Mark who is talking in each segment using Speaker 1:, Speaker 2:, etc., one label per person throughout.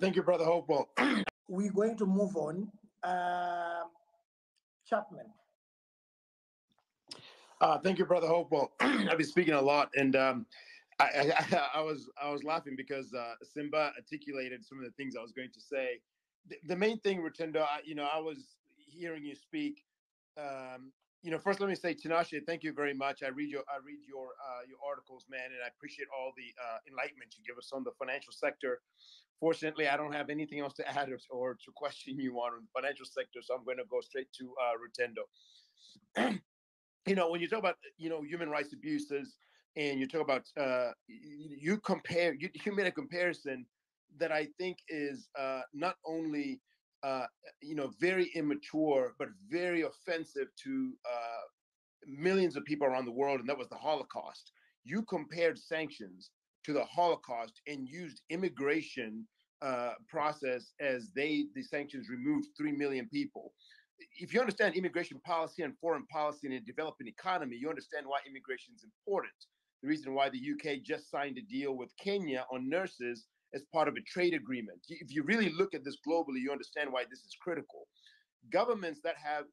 Speaker 1: Thank you, Brother Hopewell.
Speaker 2: We're going to move on. Chapman.
Speaker 1: Thank you, Brother Hopewell. I've been speaking a lot, and I was laughing because Simba articulated some of the things I was going to say. The main thing, Rotendo, I was hearing you speak. First let me say, Tinashe, thank you very much. I read your articles, man, and I appreciate all the enlightenment you give us on the financial sector. Fortunately, I don't have anything else to add or to question you on the financial sector, so I'm going to go straight to Rotendo. When you talk about human rights abuses, and you talk about you made a comparison that I think is not only very immature but very offensive to millions of people around the world, and that was the Holocaust. You compared sanctions to the Holocaust and used immigration process as the sanctions removed 3 million people. If you understand immigration policy and foreign policy in a developing economy, you understand why immigration is important. The reason why the UK just signed a deal with Kenya on nurses as part of a trade agreement. If you really look at this globally, you understand why this is critical. Governments that have,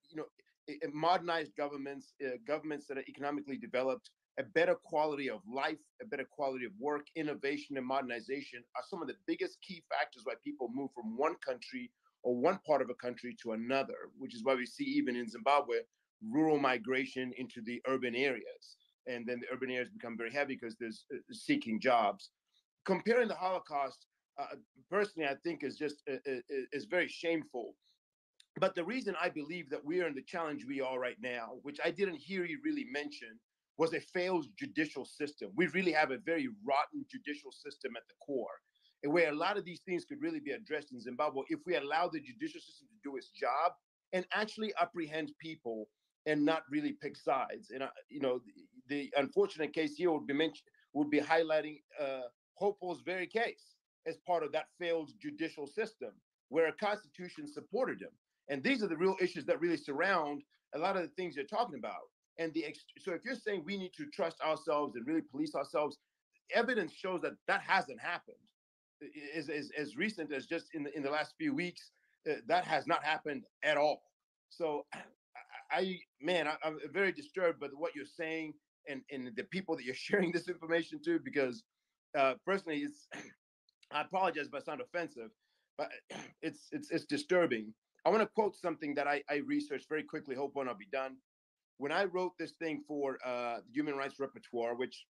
Speaker 1: modernized governments, governments that are economically developed, a better quality of life, a better quality of work, innovation, and modernization are some of the biggest key factors why people move from one country or one part of a country to another, which is why we see even in Zimbabwe, rural migration into the urban areas. And then the urban areas become very heavy because there's seeking jobs. Comparing the Holocaust, personally, I think is very shameful. But the reason I believe that we are in the challenge we are right now, which I didn't hear you really mention, was a failed judicial system. We really have a very rotten judicial system at the core, and where a lot of these things could really be addressed in Zimbabwe if we allow the judicial system to do its job and actually apprehend people and not really pick sides. And the unfortunate case here would be highlighting Hopewell's very case as part of that failed judicial system, where a constitution supported him. And these are the real issues that really surround a lot of the things you're talking about. And so if you're saying we need to trust ourselves and really police ourselves, evidence shows that that hasn't happened. As recent as just in the last few weeks, that has not happened at all. So I'm very disturbed by what you're saying and the people that you're sharing this information to, because personally, I apologize if I sound offensive, but it's disturbing. I want to quote something that I researched very quickly. Hope when I'll be done. When I wrote this thing for the Human Rights Repertoire, which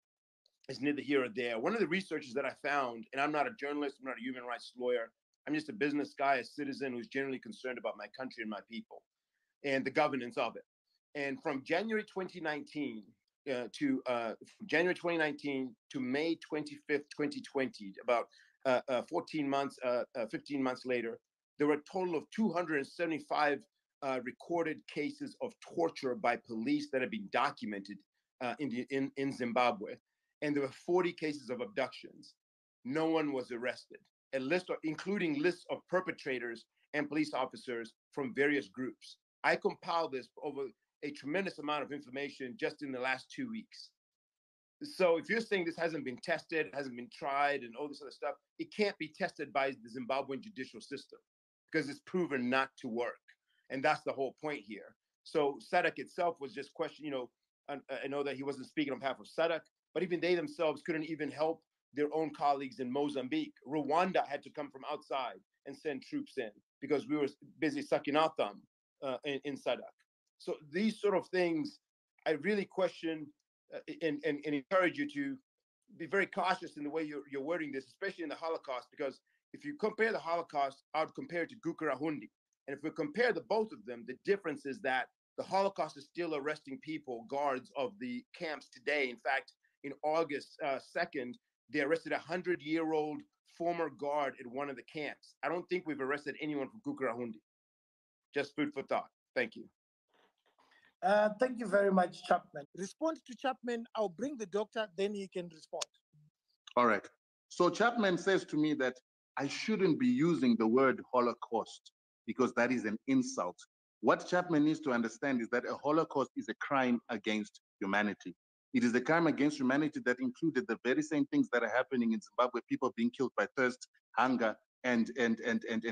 Speaker 1: is neither here or there, one of the researchers that I found, and I'm not a journalist, I'm not a human rights lawyer, I'm just a business guy, a citizen who's generally concerned about my country and my people and the governance of it. And from January 2019 from January 2019 to May 25th, 2020, about 14 months, 15 months later, there were a total of 275 recorded cases of torture by police that have been documented in Zimbabwe. And there were 40 cases of abductions. No one was arrested. Including lists of perpetrators and police officers from various groups. I compiled this over a tremendous amount of information just in the last 2 weeks. So if you're saying this hasn't been tested, hasn't been tried, and all this other stuff, it can't be tested by the Zimbabwean judicial system because it's proven not to work. And that's the whole point here. So SADC itself was just questioned, I know that he wasn't speaking on behalf of SADC, but even they themselves couldn't even help their own colleagues in Mozambique. Rwanda had to come from outside and send troops in because we were busy sucking our thumb in SADC. So these sort of things, I really question and encourage you to be very cautious in the way you're wording this, especially in the Holocaust, because if you compare the Holocaust, I would compare it to Gukurahundi. And if we compare the both of them, the difference is that the Holocaust is still arresting people, guards of the camps today. In fact, in August 2nd, they arrested a 100-year-old former guard at one of the camps. I don't think we've arrested anyone from Gukurahundi. Just food for thought. Thank you.
Speaker 2: Thank you very much, Chapman. Respond to Chapman. I'll bring the doctor, then he can respond.
Speaker 3: All right. So Chapman says to me that I shouldn't be using the word Holocaust because that is an insult. What Chapman needs to understand is that a Holocaust is a crime against humanity. It is a crime against humanity that included the very same things that are happening in Zimbabwe, people being killed by thirst, hunger, and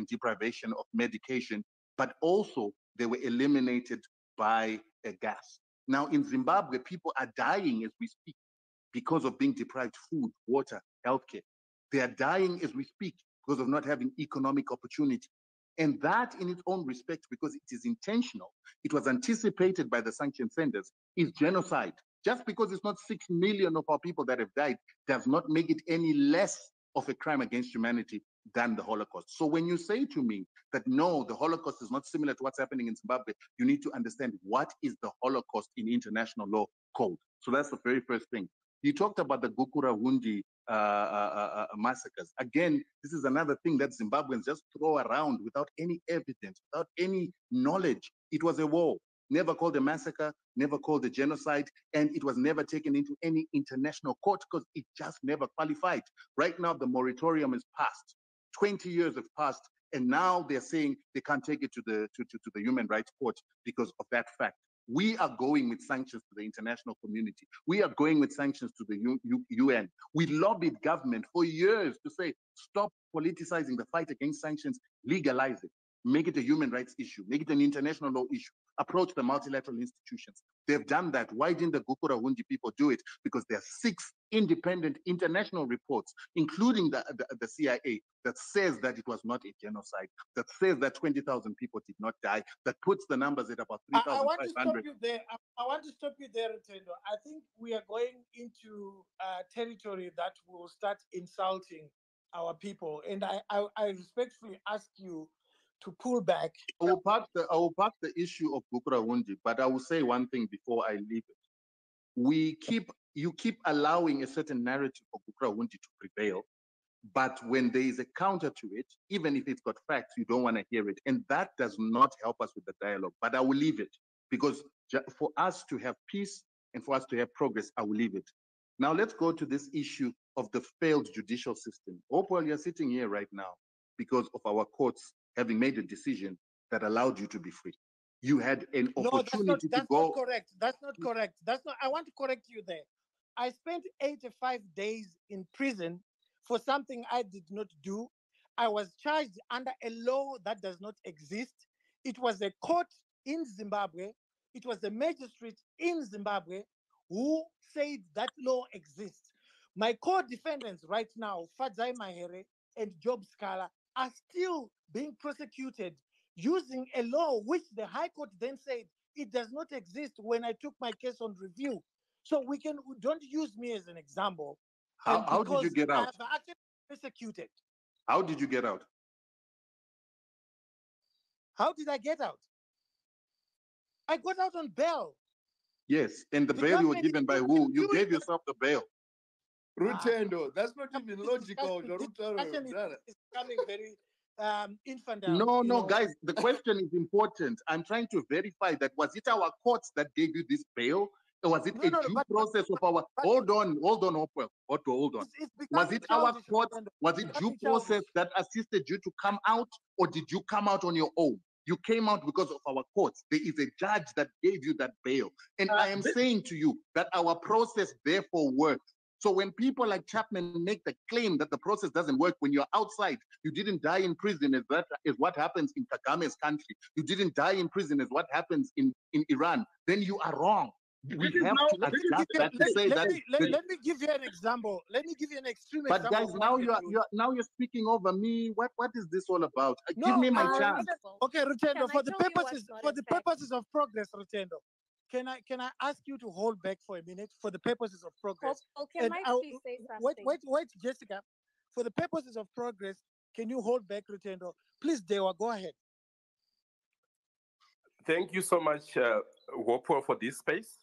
Speaker 3: deprivation of medication, but also they were eliminated by a gas. Now in Zimbabwe, people are dying as we speak because of being deprived food, water, healthcare. They are dying as we speak because of not having economic opportunity. And that in its own respect, because it is intentional, it was anticipated by the sanction senders, is genocide. Just because it's not 6 million of our people that have died does not make it any less of a crime against humanity than the Holocaust. So when you say to me that no, the Holocaust is not similar to what's happening in Zimbabwe, you need to understand what is the Holocaust in international law code. So that's the very first thing. You talked about the Gukurahundi massacres. Again, this is another thing that Zimbabweans just throw around without any evidence, without any knowledge. It was a war, never called a massacre, never called a genocide, and it was never taken into any international court because it just never qualified. Right now, the moratorium is passed. 20 years have passed, and now they're saying they can't take it to the Human Rights Court because of that fact. We are going with sanctions to the international community. We are going with sanctions to the UN. We lobbied government for years to say, stop politicizing the fight against sanctions, legalize it, make it a human rights issue, make it an international law issue, approach the multilateral institutions. They've done that. Why didn't the Gukurahundi people do it? Because there are 6 independent international reports, including the CIA, that says that it was not a genocide, that says that 20,000 people did not die, that puts the numbers at about 3,500.
Speaker 2: I want to stop you there. I want to stop you there, Rutendo. I think we are going into territory that will start insulting our people. And I respectfully ask you to pull back.
Speaker 3: I will park the issue of Gukurahundi, but I will say one thing before I leave it. You keep allowing a certain narrative of Gukurahundi to prevail, but when there is a counter to it, even if it's got facts, you don't want to hear it. And that does not help us with the dialogue. But I will leave it because for us to have peace and for us to have progress, I will leave it. Now let's go to this issue of the failed judicial system. Hopewell, you're sitting here right now because of our courts having made a decision that allowed you to be free. You had an opportunity to go.
Speaker 2: Not correct. That's not correct. That's not. I want to correct you there. I spent 85 days in prison for something I did not do. I was charged under a law that does not exist. It was a court in Zimbabwe. It was the magistrate in Zimbabwe who said that law exists. My co-defendants right now, Fadzai Mahere and Job Scala, are still being prosecuted using a law which the High Court then said it does not exist when I took my case on review. So don't use me as an example.
Speaker 3: How did you get out?
Speaker 2: I have actually persecuted.
Speaker 3: How did you get out?
Speaker 2: How did I get out? I got out on bail.
Speaker 3: Yes, and the bail you were given by who? You gave yourself the bail.
Speaker 1: Rutendo, that's not even logical.
Speaker 2: It's becoming very infantile.
Speaker 3: No, guys, the question is important. I'm trying to verify that. Was it our courts that gave you this bail? Or was it a due process of our... Hold on, Hopewell. Hold on. Was it our courts? Was it due process that assisted you to come out? Or did you come out on your own? You came out because of our courts. There is a judge that gave you that bail. And I am saying to you that our process therefore works. So when people like Chapman make the claim that the process doesn't work, when you're outside, you didn't die in prison, as that is what happens in Kagame's country. You didn't die in prison, as what happens in Iran. Then you are wrong. We have to adjust that to say that.
Speaker 2: Let me give you an example. Let me give you an extreme example.
Speaker 3: But guys, now you're speaking over me. What is this all about? Give me my chance.
Speaker 2: Okay, Rutendo, for the purposes of progress, Rutendo. Can I ask you to hold back for a minute for the purposes of progress?
Speaker 4: Okay, Mike, please say something.
Speaker 2: Wait, Jessica. For the purposes of progress, can you hold back, Rutendo? Please, Dewa, go ahead.
Speaker 5: Thank you so much, Wopo, for this space.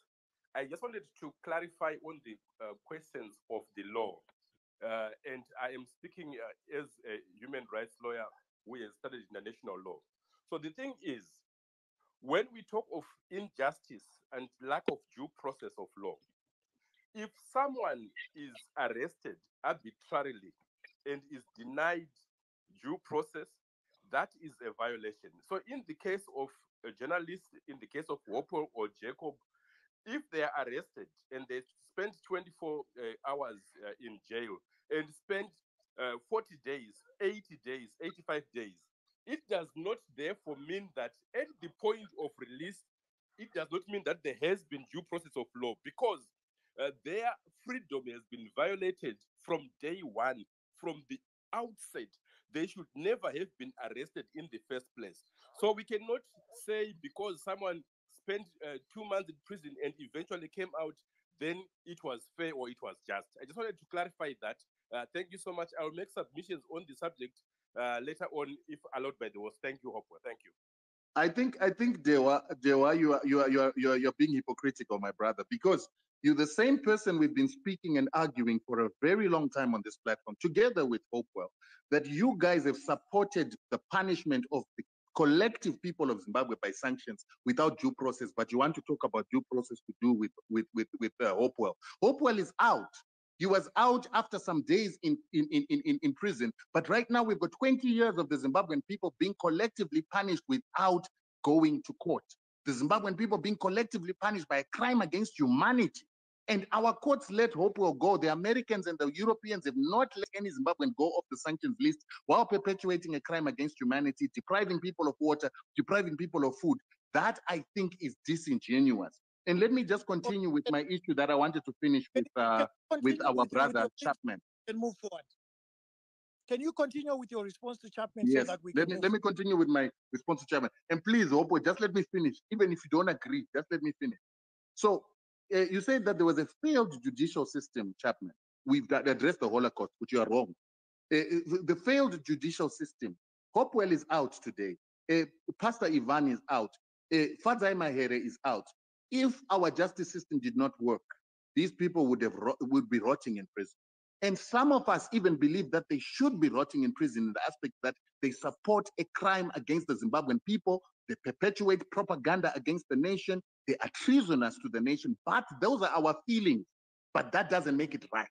Speaker 5: I just wanted to clarify on the questions of the law. And I am speaking as a human rights lawyer who has studied international law. So the thing is, when we talk of injustice and lack of due process of law, if someone is arrested arbitrarily and is denied due process, that is a violation. So in the case of a journalist, in the case of Wopo or Jacob, if they are arrested and they spend 24 hours in jail and spend 40 days, 80 days, 85 days, it does not therefore mean that at the point of release, it does not mean that there has been due process of law, because their freedom has been violated from day one, from the outset. They should never have been arrested in the first place. So we cannot say because someone spent 2 months in prison and eventually came out, then it was fair or it was just. I just wanted to clarify that. Thank you so much. I'll make submissions on the subject later on, if allowed by the host. Thank you, Hopper. Thank you.
Speaker 3: I think Dewa, you're being hypocritical, my brother, because you're the same person we've been speaking and arguing for a very long time on this platform, together with Hopewell, that you guys have supported the punishment of the collective people of Zimbabwe by sanctions without due process. But you want to talk about due process to do with Hopewell. Hopewell is out. He was out after some days in prison. But right now, we've got 20 years of the Zimbabwean people being collectively punished without going to court. The Zimbabwean people being collectively punished by a crime against humanity. And our courts let Hopewell go. The Americans and the Europeans have not let any Zimbabwean go off the sanctions list while perpetuating a crime against humanity, depriving people of water, depriving people of food. That, I think, is disingenuous. And let me just continue with my issue that I wanted to finish with our brother Chapman.
Speaker 2: And move forward. Can you continue with your response to Chapman?
Speaker 3: Yes.
Speaker 2: So that we
Speaker 3: let me continue with my response to Chapman. And please, Hopo, just let me finish. Even if you don't agree, just let me finish. So you said that there was a failed judicial system, Chapman. We've addressed the Holocaust, which you are wrong. The failed judicial system. Hopewell is out today. Pastor Ivan is out. Fadzai Mahere is out. If our justice system did not work, these people would be rotting in prison. And some of us even believe that they should be rotting in prison in the aspect that they support a crime against the Zimbabwean people, they perpetuate propaganda against the nation, they are treasonous to the nation. But those are our feelings. But that doesn't make it right.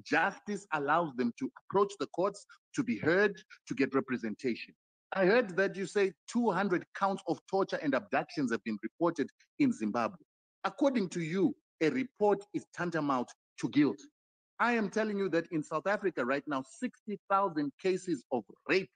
Speaker 3: Justice allows them to approach the courts, to be heard, to get representation. I heard that you say 200 counts of torture and abductions have been reported in Zimbabwe. According to you, a report is tantamount to guilt. I am telling you that in South Africa right now, 60,000 cases of rape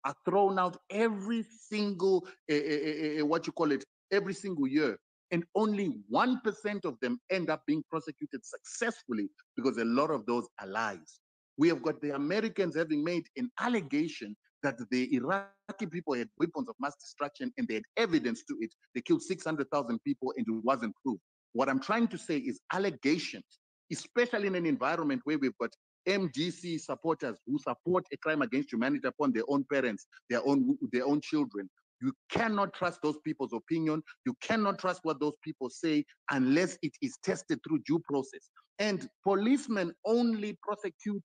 Speaker 3: are thrown out every single, every single year. And only 1% of them end up being prosecuted successfully because a lot of those are lies. We have got the Americans having made an allegation that the Iraqi people had weapons of mass destruction and they had evidence to it. They killed 600,000 people and it wasn't proved. What I'm trying to say is allegations, especially in an environment where we've got MDC supporters who support a crime against humanity upon their own parents, their own children. You cannot trust those people's opinion. You cannot trust what those people say unless it is tested through due process. And policemen only prosecute,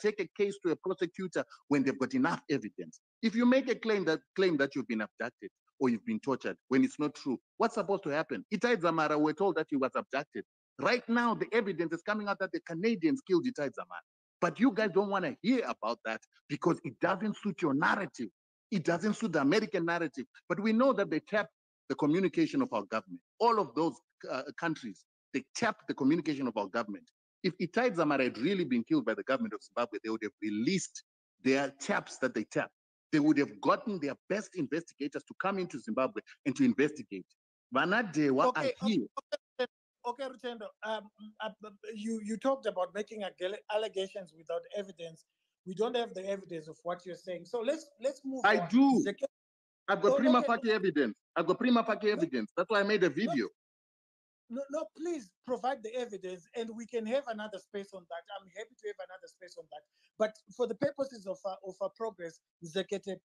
Speaker 3: take a case to a prosecutor when they've got enough evidence. If you make a claim that you've been abducted or you've been tortured when it's not true, what's supposed to happen? Itai Dzamara, we're told that he was abducted. Right now, the evidence is coming out that the Canadians killed Itai Dzamara. But you guys don't want to hear about that because it doesn't suit your narrative. It doesn't suit the American narrative. But we know that they tap the communication of our government. All of those countries, they tap the communication of our government. If Itai Dzamara had really been killed by the government of Zimbabwe, they would have released their taps that they tap. They would have gotten their best investigators to come into Zimbabwe and to investigate. Vanadewa are here.
Speaker 2: Okay, Rutendo, you talked about making allegations without evidence. We don't have the evidence of what you're saying. So let's move on.
Speaker 3: I do. I've got prima facie evidence. I've got prima facie evidence. That's why I made a video.
Speaker 2: No, please provide the evidence and we can have another space on that. I'm happy to have another space on that. But for the purposes of our progress, Zekete,